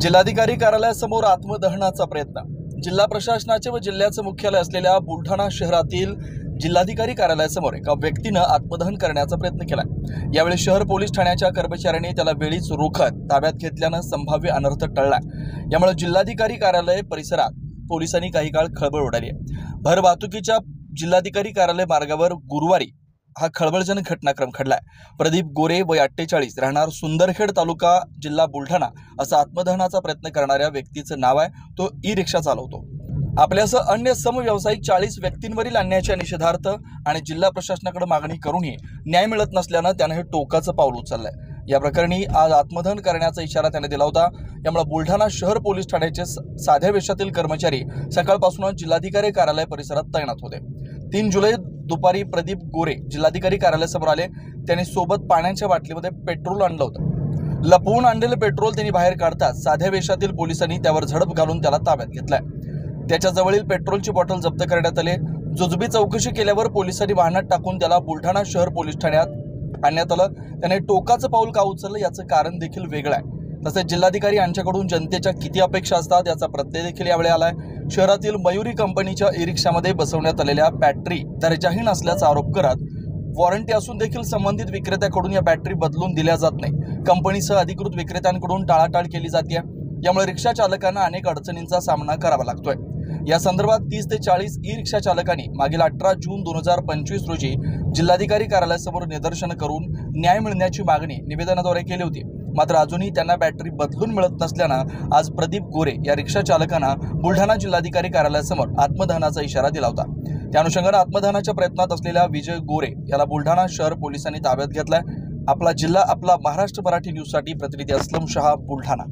जिल्हाधिकारी कार्यालयासमोर आत्मदहनाचा प्रयत्न। जिल्हा प्रशासनाचे व जिल्ह्याचे मुख्यालय असलेल्या बुलढाणा शहरातील जिल्हाधिकारी कार्यालयासमोर एका व्यक्तीने आत्मदहन करण्याचा प्रयत्न केला। यावेळी शहर पोलीस ठाण्याच्या कर्मचाऱ्यांनी त्याला वेळीच रोखत ताब्यात घेतल्याने संभाव्य अनर्थ टळला। यामुळे जिल्हाधिकारी कार्यालय परिसरात पोलिसांनी काही काळ खळबळ उडाली आहे। भर वाहतुकीच्या जिल्हाधिकारी कार्यालय मार्गावर गुरुवारी हा खळबळजनक घटनाक्रम घडलाय। प्रदीप गोरे वय 48 राहणार सुंदरखेड तालुका जिल्हा बुलढाणा असा आत्मदहनाचा प्रयत्न करणाऱ्या व्यक्तीचे नाव आहे। तो ई रिक्षा चालवतो। आपल्यासह अन्य समव्यावसायिक 40 व्यक्तींवरील अन्यायाच्या निषेधार्थ आणि जिल्हा प्रशासनाकडे मागणी करूनही न्याय मिळत नसल्याने त्याने हे टोकाचं पाऊल उचललंय। या प्रकरणी आज आत्मदहन करण्याचा इशारा त्याने दिला होता। यामुळे बुलढाणा शहर पोलीस ठाण्याचे साध्या वेशातील कर्मचारी सकाळपासून जिल्हाधिकारी कार्यालय परिसरात तैनात होते। 3 जुलै दुपारी प्रदीप गोरे जिल्हाधिकारी कार्यालयासमोर आले। त्यांनी सोबत पाण्याच्या बाटलीमध्ये पेट्रोल आणलं होतं। लपवून आणलेलं पेट्रोल त्यांनी बाहेर काढताच साध्या वेशातील पोलिसांनी त्यावर झडप घालून त्याला ताब्यात घेतलाय। त्याच्या जवळील पेट्रोलची बॉटल जप्त करण्यात आली। जुजबी चौकशी केल्यावर पोलिसांनी वाहनात टाकून त्याला बुलढाणा शहर पोलीस ठाण्यात आणण्यात आलं। त्याने टोकाचं पाऊल का उचललं याचं कारण देखील वेगळं आहे। तसेच जिल्हाधिकारी यांच्याकडून जनतेच्या किती अपेक्षा असतात याचा प्रत्यय देखील यावेळी आलाय। शहरातील मयुरी कंपनीच्या ई रिक्षामध्ये बसवण्यात आलेल्या बॅटरी दर्जाहीन असल्याचा आरोप करत वॉरंटी असून देखील संबंधित विक्रेत्याकडून या बॅटरी बदलून दिल्या जात नाही। कंपनीसह अधिकृत विक्रेत्यांकडून टाळाटाळ केली जाते। यामुळे रिक्षा चालकांना अनेक अडचणींचा सामना करावा लागतोय। या संदर्भात 30 ते 40 ई रिक्षा चालकांनी मागील 18 जून 2025 रोजी जिल्हाधिकारी कार्यालयासमोर निदर्शन करून न्याय मिळण्याची मागणी निवेदनाद्वारे केली होती। मात्र अजूनही त्यांना बॅटरी बदलून मिळत नसल्यानं आज प्रदीप गोरे या रिक्षा चालकांना बुलढाणा जिल्हाधिकारी कार्यालयासमोर आत्मदहनाचा इशारा दिला होता। त्या अनुषंगाने आत्मदहनाच्या प्रयत्नात असलेल्या विजय गोरे याला बुलढाणा शहर पोलिसांनी ताब्यात घेतलाय। आपला जिल्हा आपला महाराष्ट्र मराठी न्यूजसाठी प्रतिनिधी असलम शहा, बुलढाणा।